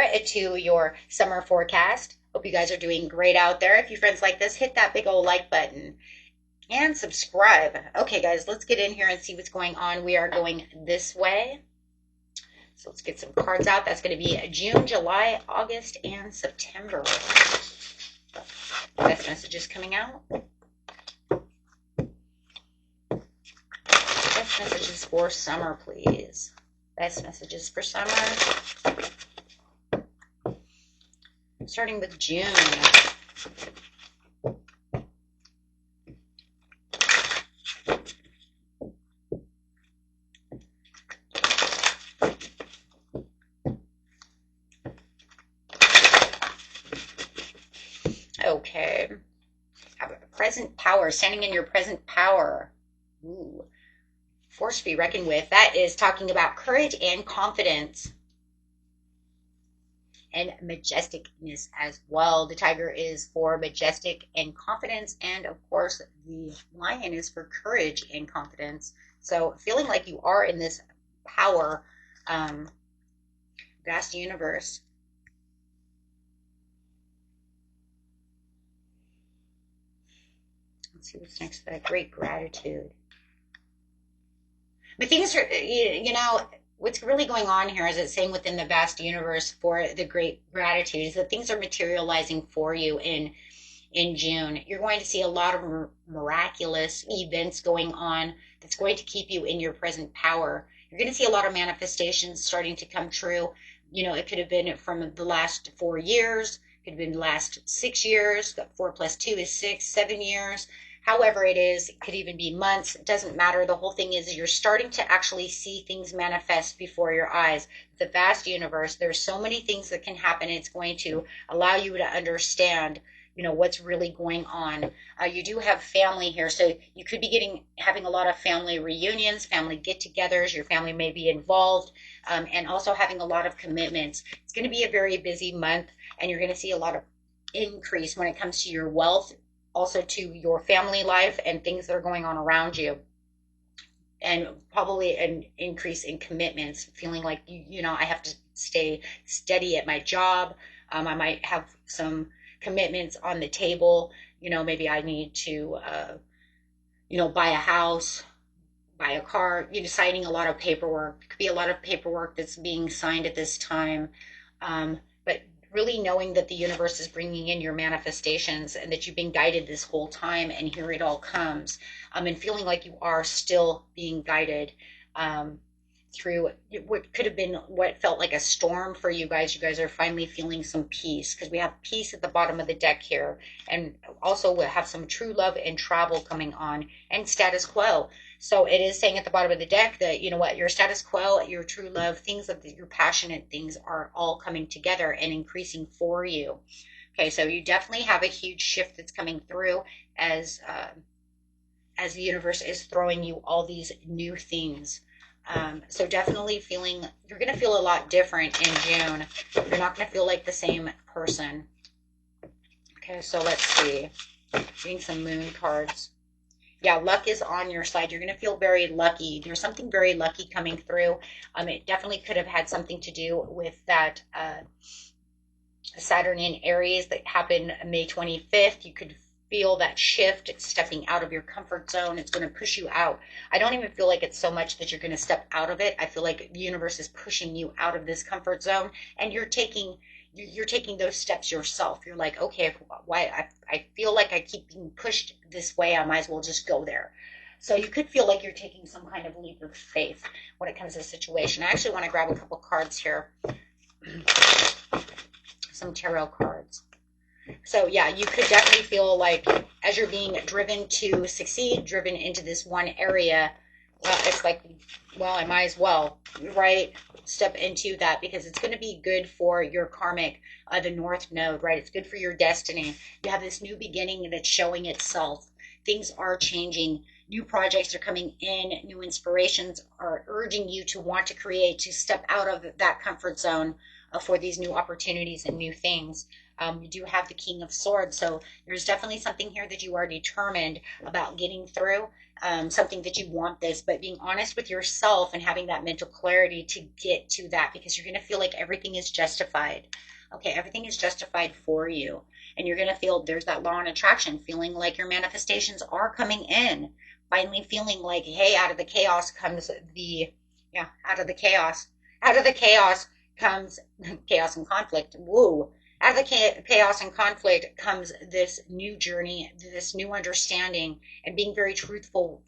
here to your summer forecast. Hope you guys are doing great out there. If you friends like this, hit that big old like button and subscribe. Okay, guys, let's get in here and see what's going on. We are going this way. So let's get some cards out. That's going to be June, July, August, and September. Best messages coming out. Best messages for summer, please. Best messages for summer. Starting with June. Okay. Have a present power, standing in your present power. Ooh. Force to be reckoned with. That is talking about courage and confidence. And majesticness as well. The tiger is for majestic and confidence. And of course, the lion is for courage and confidence. So feeling like you are in this power, vast universe. Let's see what's next. That great gratitude. But things are, what's really going on here is it's saying within the vast universe for the great gratitude is that things are materializing for you in June. You're going to see a lot of miraculous events going on that's going to keep you in your present power. You're going to see a lot of manifestations starting to come true. It could have been from the last 4 years. It could have been the last 6 years. 4 plus 2 is 6, 7 years. However it is, it could even be months. It doesn't matter. The whole thing is you're starting to actually see things manifest before your eyes. The vast universe, there's so many things that can happen. It's going to allow you to understand, what's really going on. You do have family here, so you could be having a lot of family reunions, family get-togethers. Your family may be involved, and also having a lot of commitments. It's going to be a very busy month, and you're going to see a lot of increase when it comes to your wealth, also to your family life and things that are going on around you, and probably an increase in commitments, feeling like I have to stay steady at my job. I might have some commitments on the table. Maybe I need to buy a house, buy a car. Signing a lot of paperwork. It could be a lot of paperwork that's being signed at this time, but really knowing that the universe is bringing in your manifestations and that you've been guided this whole time, and here it all comes, and feeling like you are still being guided through what could have been what felt like a storm for you guys. You guys are finally feeling some peace, because we have peace at the bottom of the deck here, and also we'll have some true love and travel coming on, and status quo. So it is saying at the bottom of the deck that, your status quo, your true love, things of your passionate things are all coming together and increasing for you. Okay, so you definitely have a huge shift that's coming through as the universe is throwing you all these new things. So definitely you're going to feel a lot different in June. You're not going to feel like the same person. Okay, so let's see. Getting some moon cards. Yeah, luck is on your side. You're going to feel very lucky. There's something very lucky coming through. It definitely could have had something to do with that Saturn in Aries that happened May 25th. You could feel that shift. It's stepping out of your comfort zone. It's going to push you out. I don't even feel like it's so much that you're going to step out of it. I feel like the universe is pushing you out of this comfort zone, and you're taking those steps yourself. You're like, okay, why I feel like I keep being pushed this way. I might as well just go there. So you could feel like you're taking some kind of leap of faith when it comes to the situation. I actually want to grab a couple cards here. Some tarot cards. So yeah, you could definitely feel like as you're being driven to succeed, driven into this one area, it's like, well, I might as well, right, step into that, because it's going to be good for your karmic, the North Node, right? It's good for your destiny. You have this new beginning that's showing itself. Things are changing. New projects are coming in. New inspirations are urging you to want to create, to step out of that comfort zone for these new opportunities and new things. You do have the King of Swords, so there's definitely something here that you are determined about getting through, something that you want this, but being honest with yourself and having that mental clarity to get to that, because you're going to feel like everything is justified. Okay, everything is justified for you. And you're going to feel there's that law and attraction, feeling like your manifestations are coming in. Finally feeling like, hey, out of the chaos comes out of the chaos. Out of the chaos comes chaos and conflict. Woo. Out of the chaos and conflict comes this new journey, this new understanding, and being very truthful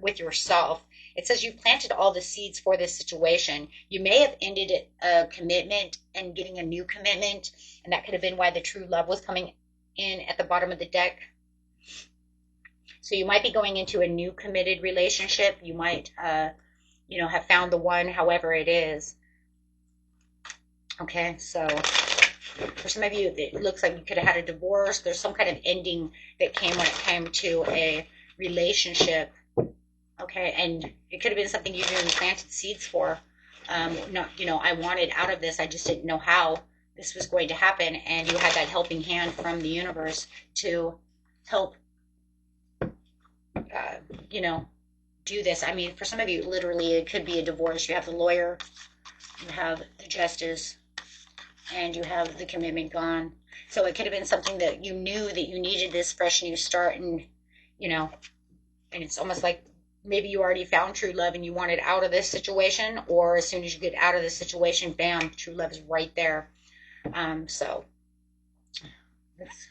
with yourself. It says you've planted all the seeds for this situation. You may have ended a commitment and getting a new commitment, and that could have been why the true love was coming in at the bottom of the deck. So you might be going into a new committed relationship. You might, have found the one, however it is. Okay, so for some of you, it looks like you could have had a divorce. There's some kind of ending that came when it came to a relationship. Okay, and it could have been something you've even planted seeds for. I wanted out of this. I just didn't know how this was going to happen. And you had that helping hand from the universe to help, do this. I mean, for some of you, literally, it could be a divorce. You have the lawyer, you have the justice, and you have the commitment gone. So it could have been something that you knew that you needed this fresh new start, and and it's almost like maybe you already found true love and you wanted out of this situation, or as soon as you get out of this situation, bam, true love is right there. So let's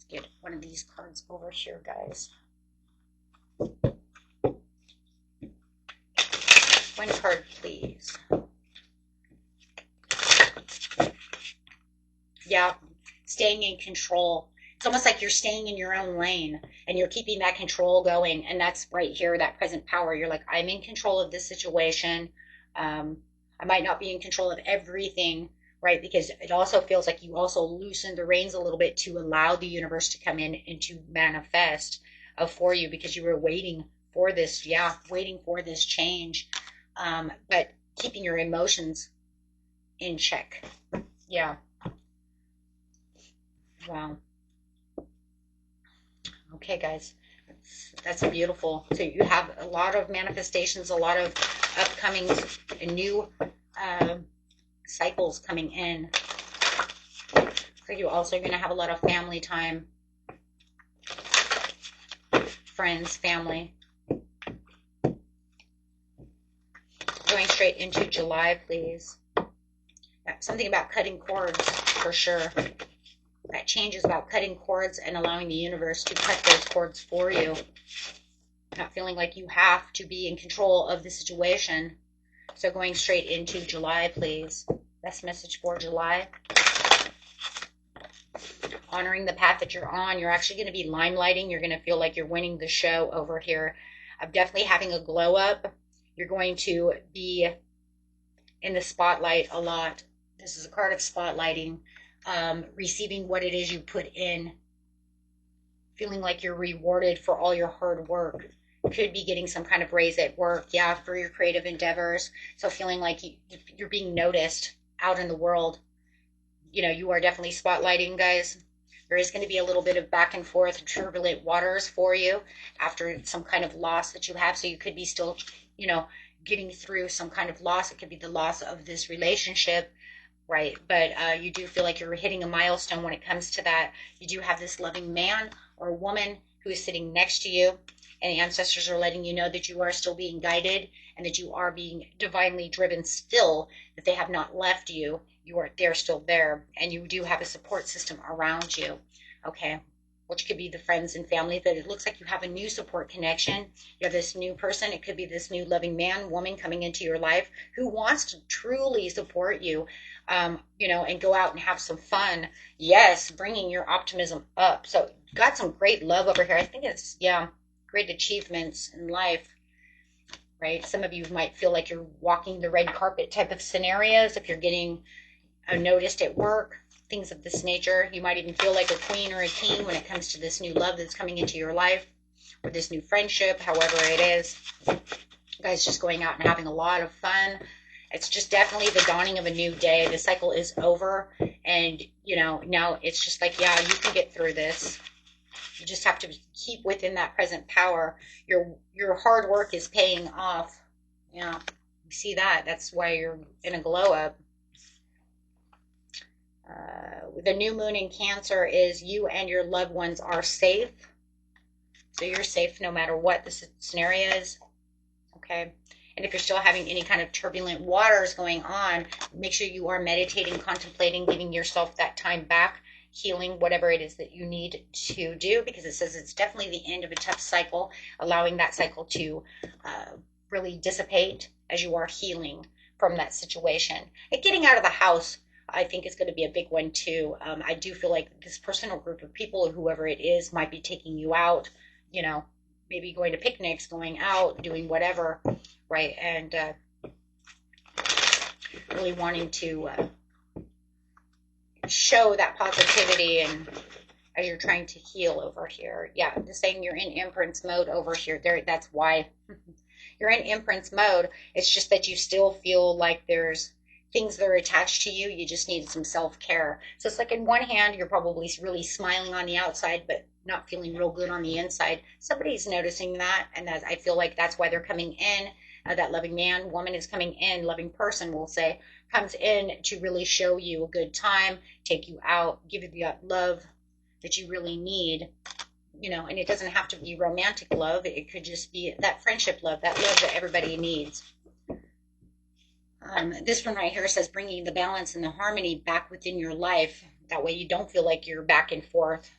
get one of these cards over here, guys. One card, please. Yeah, staying in control. It's almost like you're staying in your own lane and you're keeping that control going. And that's right here, that present power. You're like, I'm in control of this situation. I might not be in control of everything, right? Because it also feels like you also loosen the reins a little bit to allow the universe to come in and to manifest for you, because you were waiting for this, waiting for this change. But keeping your emotions in check. Yeah. Wow. Okay, guys, that's beautiful. So you have a lot of manifestations, a lot of upcoming new cycles coming in. So you're also going to have a lot of family time, friends, family. Going straight into July, please. Something about cutting cords, for sure. That change is about cutting cords and allowing the universe to cut those cords for you. Not feeling like you have to be in control of the situation. So going straight into July, please. Best message for July. Honoring the path that you're on. You're actually going to be limelighting. You're going to feel like you're winning the show over here. I'm definitely having a glow up. You're going to be in the spotlight a lot. This is a card of spotlighting. Receiving what it is you put in, feeling like you're rewarded for all your hard work. Could be getting some kind of raise at work, for your creative endeavors. So feeling like you're being noticed out in the world. You are definitely spotlighting, guys. There is going to be a little bit of back and forth, turbulent waters for you after some kind of loss that you have. So you could be still, getting through some kind of loss. It could be the loss of this relationship. Right, but you do feel like you're hitting a milestone when it comes to that. You do have this loving man or woman who is sitting next to you, and the ancestors are letting you know that you are still being guided and that you are being divinely driven still, that they have not left you. They're still there, and you do have a support system around you, okay, which could be the friends and family, but it looks like you have a new support connection. You have this new person. It could be this new loving man, woman coming into your life who wants to truly support you. And go out and have some fun. Yes, bringing your optimism up. So got some great love over here. I think it's, great achievements in life, right? Some of you might feel like you're walking the red carpet type of scenarios. If you're getting noticed at work, things of this nature. You might even feel like a queen or a king when it comes to this new love that's coming into your life, or this new friendship, however it is. You guys just going out and having a lot of fun. It's just definitely the dawning of a new day. The cycle is over, and now it's just like, yeah, you can get through this. You just have to keep within that present power. Your hard work is paying off. Yeah, you see that. That's why you're in a glow up. The new moon in Cancer is you and your loved ones are safe. So you're safe no matter what the scenario is. Okay. And if you're still having any kind of turbulent waters going on, make sure you are meditating, contemplating, giving yourself that time back, healing whatever it is that you need to do, because it says it's definitely the end of a tough cycle, allowing that cycle to really dissipate as you are healing from that situation. And getting out of the house, I think, is going to be a big one too. I do feel like this person or group of people, or whoever it is, might be taking you out, maybe going to picnics, going out, doing whatever, right? And really wanting to show that positivity, and as you're trying to heal over here. Yeah, just saying you're in Empress mode over here. That's why you're in Empress mode. It's just that you still feel like there's things that are attached to you. You just need some self-care. So it's like, in one hand, you're probably really smiling on the outside, but not feeling real good on the inside. Somebody's noticing that, and I feel like that's why they're coming in. That loving man, woman is coming in, loving person, we'll say, comes in to really show you a good time, take you out, give you the love that you really need. And it doesn't have to be romantic love. It could just be that friendship love, that love that everybody needs. This one right here says bringing the balance and the harmony back within your life. That way you don't feel like you're back and forth.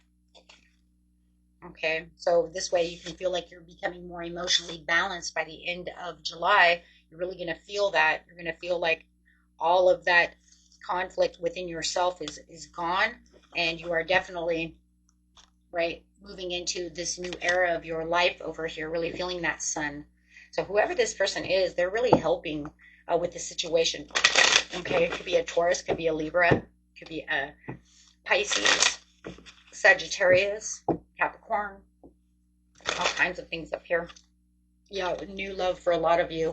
Okay, so this way you can feel like you're becoming more emotionally balanced by the end of July. You're really going to feel that. You're going to feel like all of that conflict within yourself is gone, and you are definitely, right, moving into this new era of your life over here, really feeling that sun. So whoever this person is, they're really helping with the situation. Okay, it could be a Taurus, could be a Libra, could be a Pisces, Sagittarius, Capricorn, all kinds of things up here. Yeah, new love for a lot of you.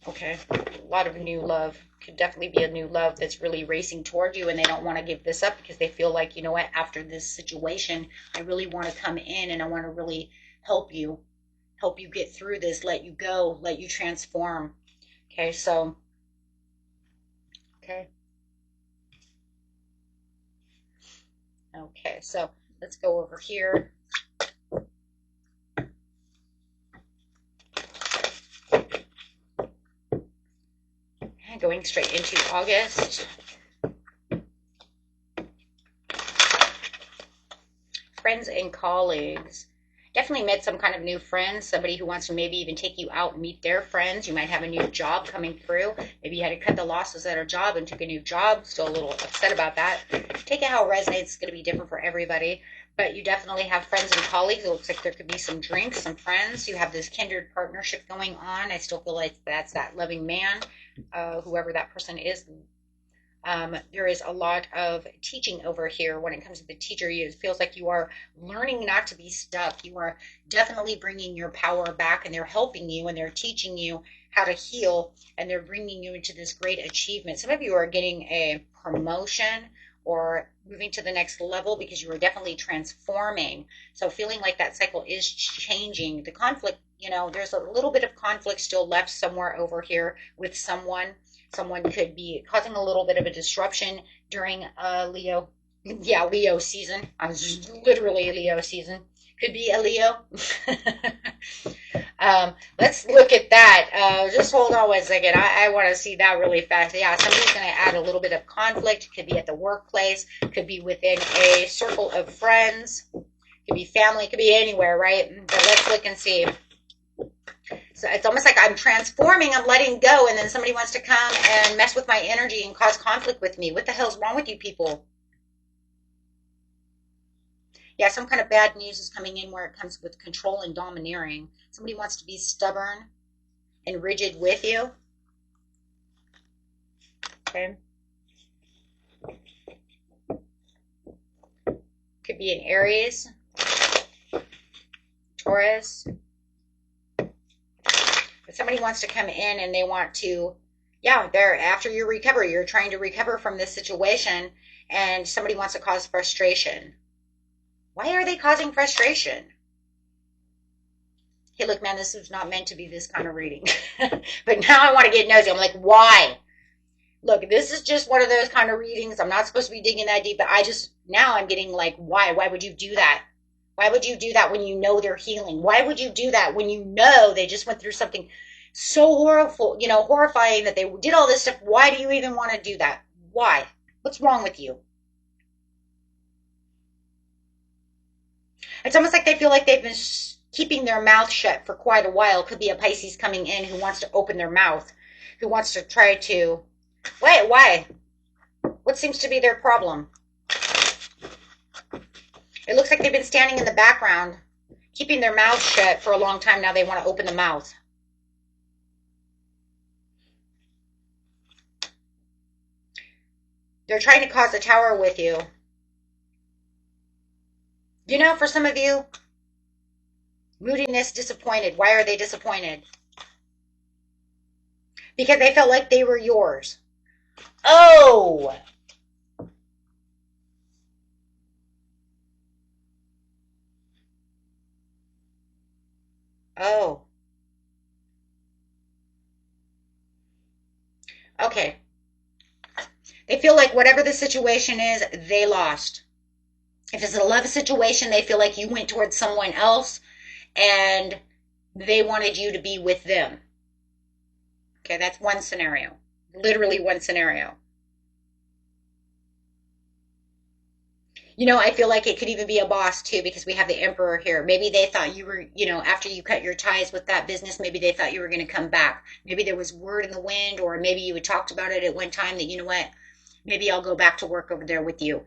Okay, a lot of new love. Could definitely be a new love that's really racing toward you, and they don't want to give this up because they feel like, you know what, after this situation, I really want to come in and I want to really help you get through this, let you go, let you transform. Okay, so, okay. Okay, so let's go over here. And going straight into August. Friends and colleagues. Definitely met some kind of new friends, somebody who wants to maybe even take you out and meet their friends. You might have a new job coming through. Maybe you had to cut the losses at a job and took a new job. Still a little upset about that. Take it how it resonates. It's going to be different for everybody. But you definitely have friends and colleagues. It looks like there could be some drinks, some friends. You have this kindred partnership going on. I still feel like that's that loving man, whoever that person is. There is a lot of teaching over here when it comes to the teacher. It feels like you are learning not to be stuck. You are definitely bringing your power back, and they're helping you, and they're teaching you how to heal, and they're bringing you into this great achievement. Some of you are getting a promotion or moving to the next level because you are definitely transforming. So feeling like that cycle is changing. The conflict, there's a little bit of conflict still left somewhere over here with someone. Someone could be causing a little bit of a disruption during Leo season. I was literally a Leo season. Could be a Leo. Let's look at that. Just hold on 1 second. I want to see that really fast. Yeah, somebody's going to add a little bit of conflict. Could be at the workplace. Could be within a circle of friends. Could be family. Could be anywhere, right? But let's look and see. So it's almost like I'm transforming, I'm letting go, and then somebody wants to come and mess with my energy and cause conflict with me. What the hell's wrong with you people? Yeah, some kind of bad news is coming in where it comes with control and domineering. Somebody wants to be stubborn and rigid with you. Okay. Could be an Aries, Taurus. But somebody wants to come in and they want to Yeah, they're after you recover, you're trying to recover from this situation, and somebody wants to cause frustration. Why are they causing frustration? Hey, look, man, this was not meant to be this kind of reading. But now I want to get nosy. I'm like, why? Look, this is just one of those kind of readings. I'm not supposed to be digging that deep, but now I'm getting like, why? Why would you do that? Why would you do that when you know they're healing? Why would you do that when you know they just went through something so horrible, horrifying that they did all this stuff? Why do you even want to do that? Why? What's wrong with you? It's almost like they feel like they've been keeping their mouth shut for quite a while. Could be a Pisces coming in who wants to open their mouth, who wants to try to. Wait, why? What seems to be their problem? It looks like they've been standing in the background, keeping their mouth shut for a long time. Now they want to open the mouth. They're trying to cause a tower with you. For some of you, moodiness, disappointed. Why are they disappointed? Because they felt like they were yours. Oh! Oh. Okay. They feel like whatever the situation is, they lost. If it's a love situation, they feel like you went towards someone else and they wanted you to be with them. Okay, that's one scenario. Literally one scenario. I feel like it could even be a boss too, because we have the emperor here. Maybe they thought you were, after you cut your ties with that business, maybe they thought you were going to come back. Maybe there was word in the wind, or maybe you had talked about it at one time that, you know what, maybe I'll go back to work over there with you.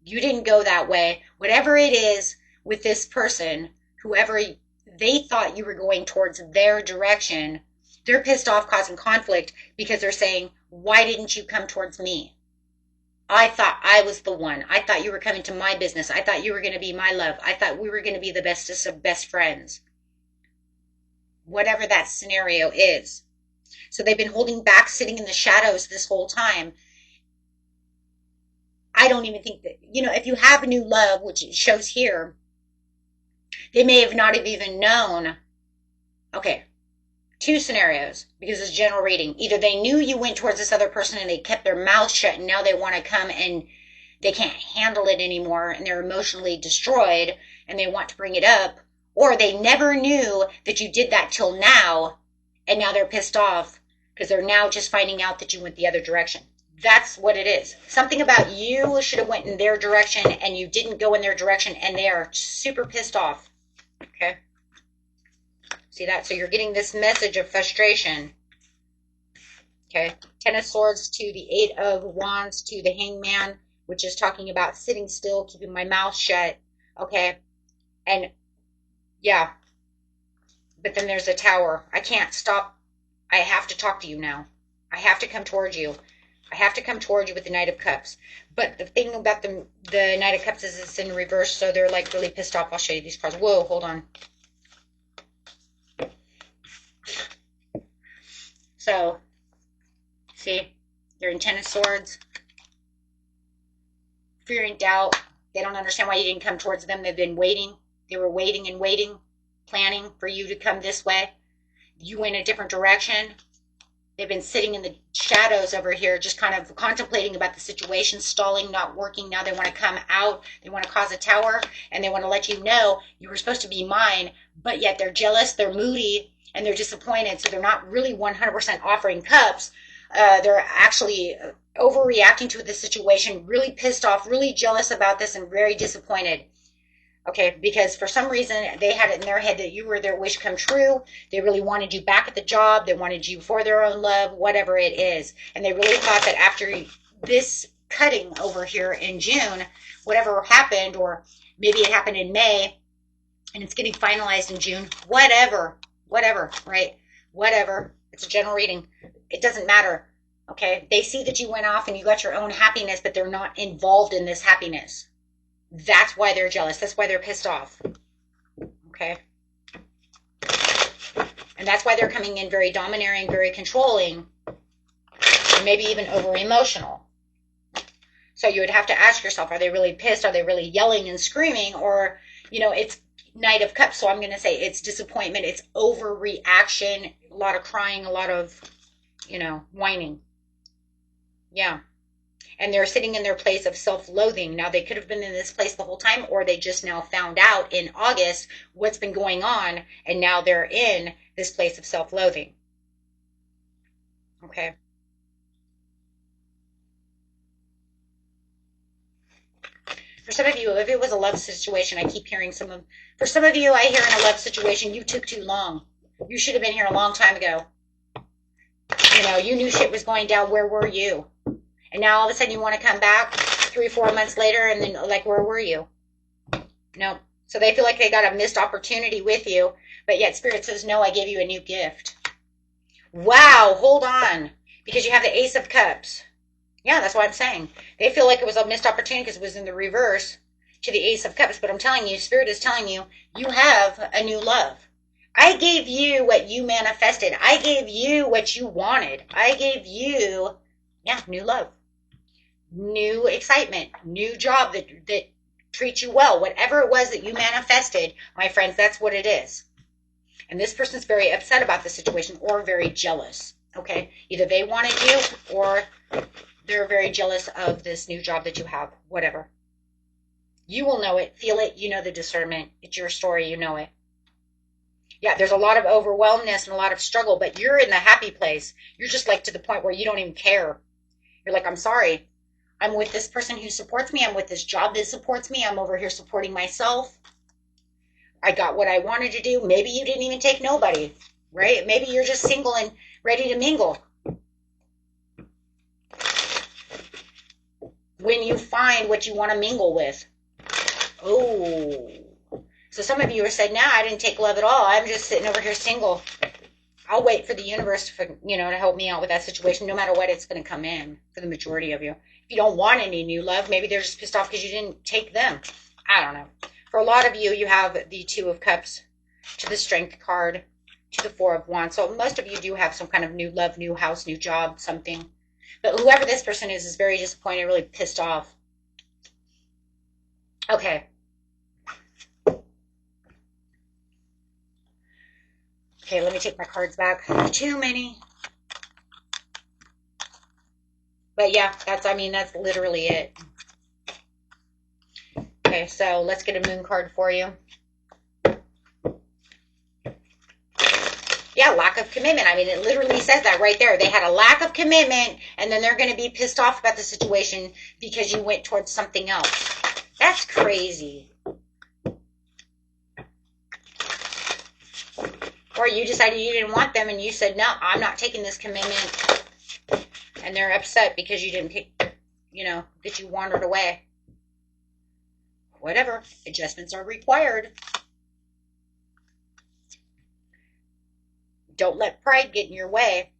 You didn't go that way. Whatever it is with this person, whoever they thought you were going towards their direction, they're pissed off, causing conflict because they're saying, why didn't you come towards me? I thought I was the one. I thought you were coming to my business. I thought you were going to be my love. I thought we were going to be the bestest of best friends. Whatever that scenario is. So they've been holding back, sitting in the shadows this whole time. I don't even think that, if you have a new love, which it shows here, they may have not have even known. Okay, two scenarios, because it's general reading. Either they knew you went towards this other person and they kept their mouth shut, and now they want to come and they can't handle it anymore and they're emotionally destroyed and they want to bring it up, or they never knew that you did that till now and now they're pissed off because they're now just finding out that you went the other direction. That's what it is. Something about you should have went in their direction and you didn't go in their direction, and they are super pissed off. Okay? See that? So you're getting this message of frustration. Okay? Ten of Swords to the Eight of Wands to the Hangman, which is talking about sitting still, keeping my mouth shut. Okay? And yeah. But then there's a Tower. I can't stop. I have to talk to you now. I have to come towards you. I have to come towards you with the Knight of Cups. But the thing about the Knight of Cups is it's in reverse, so they're like really pissed off. I'll show you these cards. Whoa, hold on. So, see, they're in Ten of Swords. Fear and doubt. They don't understand why you didn't come towards them. They've been waiting. They were waiting and waiting, planning for you to come this way. You went a different direction. They've been sitting in the shadows over here, just kind of contemplating about the situation, stalling, not working. Now they want to come out. They want to cause a tower, and they want to let you know you were supposed to be mine, but yet they're jealous, they're moody, and they're disappointed. So they're not really 100% offering cups. They're actually overreacting to the situation, really pissed off, really jealous about this, and very disappointed. Okay, because for some reason they had it in their head that you were their wish come true. They really wanted you back at the job. They wanted you for their own love, whatever it is. And they really thought that after this cutting over here in June, whatever happened, or maybe it happened in May and it's getting finalized in June, whatever, right? Whatever. It's a general reading. It doesn't matter. Okay, they see that you went off and you got your own happiness, but they're not involved in this happiness. That's why they're jealous. That's why they're pissed off. Okay? And that's why they're coming in very domineering, very controlling. or maybe even over emotional. So you would have to ask yourself, are they really pissed? Are they really yelling and screaming? Or, it's Knight of Cups. So I'm going to say it's disappointment. It's overreaction, a lot of crying, a lot of, whining. Yeah. And they're sitting in their place of self-loathing. Now, they could have been in this place the whole time, or they just now found out in August what's been going on, and now they're in this place of self-loathing. Okay. For some of you, if it was a love situation, I keep hearing for some of you, I hear in a love situation, you took too long. You should have been here a long time ago. You knew shit was going down. Where were you? And now all of a sudden you want to come back 3 or 4 months later, and then where were you? No. So they feel like they got a missed opportunity with you, but yet Spirit says, no, I gave you a new gift. Wow, hold on. Because you have the Ace of Cups. Yeah, that's what I'm saying. They feel like it was a missed opportunity because it was in the reverse to the Ace of Cups. But I'm telling you, Spirit is telling you, you have a new love. I gave you what you manifested. I gave you what you wanted. I gave you, new love. New excitement. New job that treats you well. Whatever it was that you manifested, my friends, that's what it is. And this person's very upset about the situation or very jealous. Okay? Either they wanted you or they're very jealous of this new job that you have. Whatever. You will know it, feel it, you know the discernment. It's your story, you know it. Yeah, there's a lot of overwhelmness and a lot of struggle, but you're in the happy place. You're just to the point where you don't even care. You're like, I'm sorry. I'm with this person who supports me. I'm with this job that supports me. I'm over here supporting myself. I got what I wanted to do. Maybe you didn't even take nobody, right? Maybe you're just single and ready to mingle. When you find what you want to mingle with. Oh. So some of you are saying, I didn't take love at all. I'm just sitting over here single. I'll wait for the universe to help me out with that situation. No matter what, it's going to come in for the majority of you. If you don't want any new love, maybe they're just pissed off because you didn't take them. I don't know. For a lot of you, you have the Two of Cups to the Strength card to the Four of Wands. So most of you do have some kind of new love, new house, new job, something. But whoever this person is very disappointed, really pissed off. Okay. Okay, let me take my cards back. Too many. But yeah, that's literally it. Okay, so let's get a moon card for you. Yeah, lack of commitment. It literally says that right there. They had a lack of commitment, and then they're going to be pissed off about the situation because you went towards something else. That's crazy. Or you decided you didn't want them, and you said, no, I'm not taking this commitment. And they're upset because you didn't pick, that you wandered away. Whatever. Adjustments are required. Don't let pride get in your way,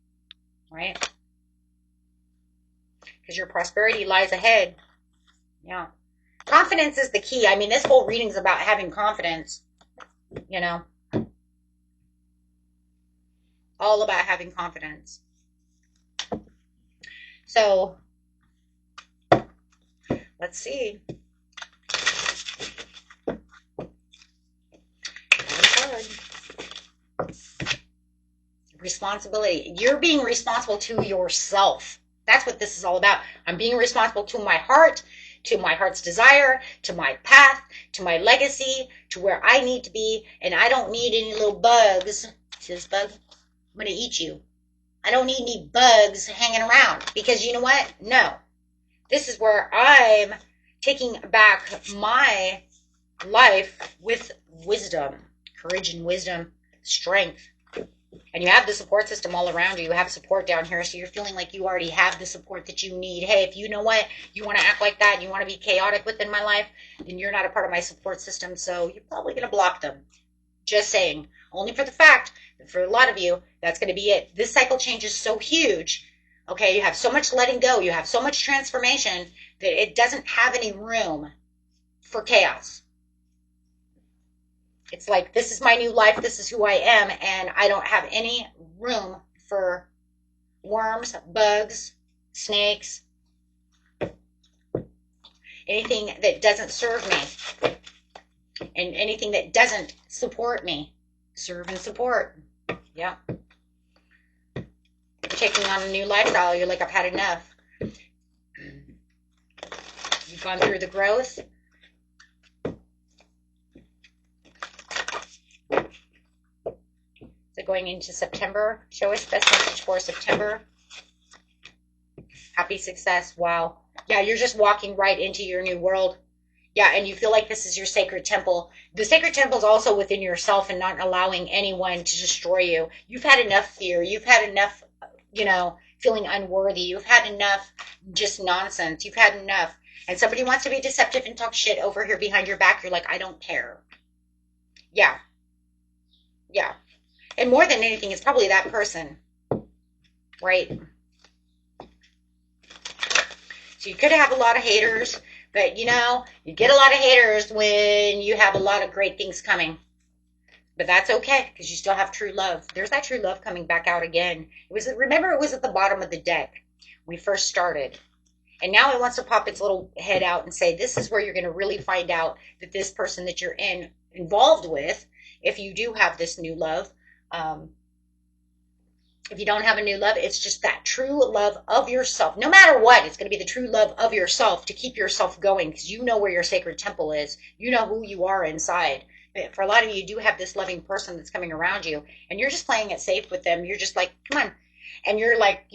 right? Because your prosperity lies ahead. Yeah. Confidence is the key. This whole reading's about having confidence, all about having confidence. So, let's see. Responsibility. You're being responsible to yourself. That's what this is all about. I'm being responsible to my heart's desire, to my path, to my legacy, to where I need to be, and I don't need any little bugs. See this bug? I'm going to eat you. I don't need any bugs hanging around because you know what? No. This is where I'm taking back my life with wisdom, courage and wisdom, strength. And you have the support system all around you. You have support down here, so you're feeling like you already have the support that you need. Hey, if you know what, you want to act like that, and you want to be chaotic within my life, then you're not a part of my support system, so you're probably going to block them. Just saying. Only for the fact that for a lot of you, that's going to be it. This cycle change is so huge. Okay, you have so much letting go. You have so much transformation that it doesn't have any room for chaos. It's like, this is my new life, this is who I am, and I don't have any room for worms, bugs, snakes, anything that doesn't serve me, and anything that doesn't support me. Serve and support. Yeah. You're taking on a new lifestyle. You're like, I've had enough. You've gone through the growth. So going into September, show us best message for September. Happy success. Wow. Yeah, you're just walking right into your new world. Yeah, and you feel like this is your sacred temple. The sacred temple is also within yourself and not allowing anyone to destroy you. You've had enough fear. You've had enough, feeling unworthy. You've had enough just nonsense. You've had enough. And somebody wants to be deceptive and talk shit over here behind your back. You're like, I don't care. Yeah. Yeah. And more than anything, it's probably that person. Right? So you could have a lot of haters. But, you get a lot of haters when you have a lot of great things coming. But that's okay, because you still have true love. There's that true love coming back out again. Remember, it was at the bottom of the deck when we first started. And now it wants to pop its little head out and say, this is where you're going to really find out that this person that you're involved with, if you do have this new love, if you don't have a new love, it's just that true love of yourself. No matter what, it's going to be the true love of yourself to keep yourself going, because you know where your sacred temple is. You know who you are inside. For a lot of you do have this loving person that's coming around you, and you're just playing it safe with them. You're just like, come on. And you're like,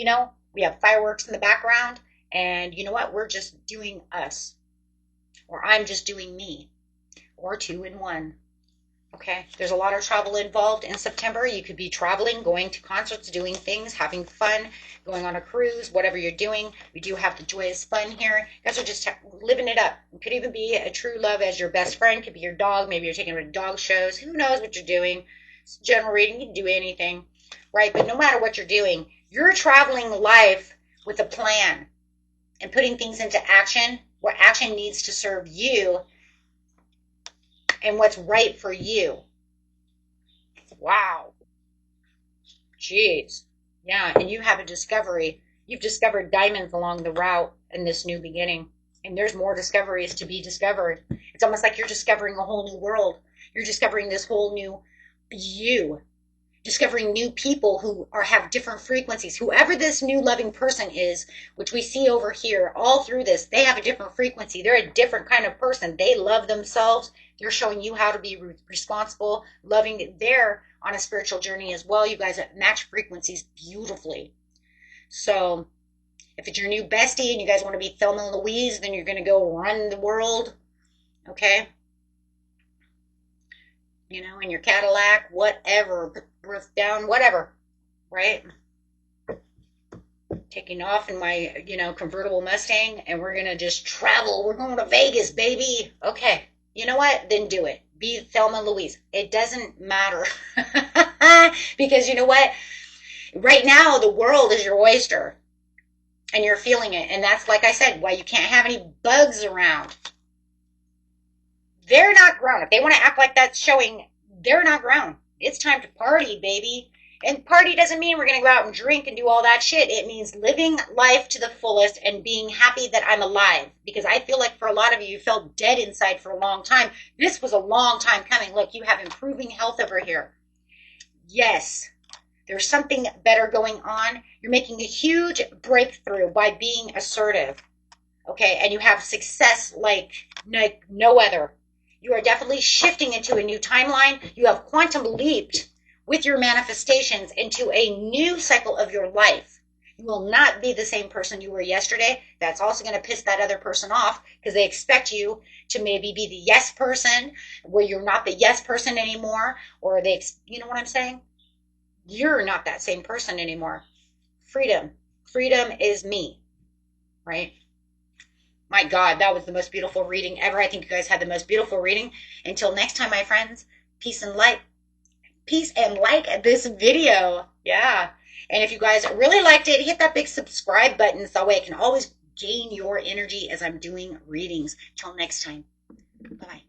we have fireworks in the background, and you know what? We're just doing us. Or I'm just doing me. Or 2 in 1. Okay, there's a lot of travel involved in September. You could be traveling, going to concerts, doing things, having fun, going on a cruise, whatever you're doing. We do have the joyous fun here. You guys are just living it up. It could even be a true love as your best friend. Could be your dog. Maybe you're taking them to dog shows. Who knows what you're doing? It's general reading. You can do anything, right? But no matter what you're doing, you're traveling life with a plan and putting things into action where action needs to serve you and what's right for you. Wow. Jeez. Yeah, and you have a discovery. You've discovered diamonds along the route in this new beginning. And there's more discoveries to be discovered. It's almost like you're discovering a whole new world. You're discovering this whole new you. Discovering new people who have different frequencies. Whoever this new loving person is, which we see over here all through this, they have a different frequency. They're a different kind of person. They love themselves. They're showing you how to be responsible, loving. They're on a spiritual journey as well. You guys match frequencies beautifully. So if it's your new bestie and you guys want to be Thelma and Louise, then you're going to go run the world. Okay? In your Cadillac, whatever, roof down, whatever, right? Taking off in my, convertible Mustang, and we're going to just travel. We're going to Vegas, baby. Okay. You know what? Then do it. Be Thelma and Louise. It doesn't matter. Because you know what? Right now, the world is your oyster. And you're feeling it. And that's, like I said, why you can't have any bugs around. They're not grown. If they want to act like that's showing, they're not grown. It's time to party, baby. And party doesn't mean we're going to go out and drink and do all that shit. It means living life to the fullest and being happy that I'm alive. Because I feel like for a lot of you, you felt dead inside for a long time. This was a long time coming. Look, you have improving health over here. Yes, there's something better going on. You're making a huge breakthrough by being assertive. Okay, and you have success like no other. You are definitely shifting into a new timeline. You have quantum leaped with your manifestations into a new cycle of your life. You will not be the same person you were yesterday. That's also going to piss that other person off because they expect you to maybe be the yes person where you're not the yes person anymore. Or you know what I'm saying? You're not that same person anymore. Freedom. Freedom is me. Right? My God, that was the most beautiful reading ever. I think you guys had the most beautiful reading. Until next time, my friends, peace and light. Peace and like this video. Yeah. And if you guys really liked it, hit that big subscribe button so that way I can always gain your energy as I'm doing readings. Till next time. Bye-bye.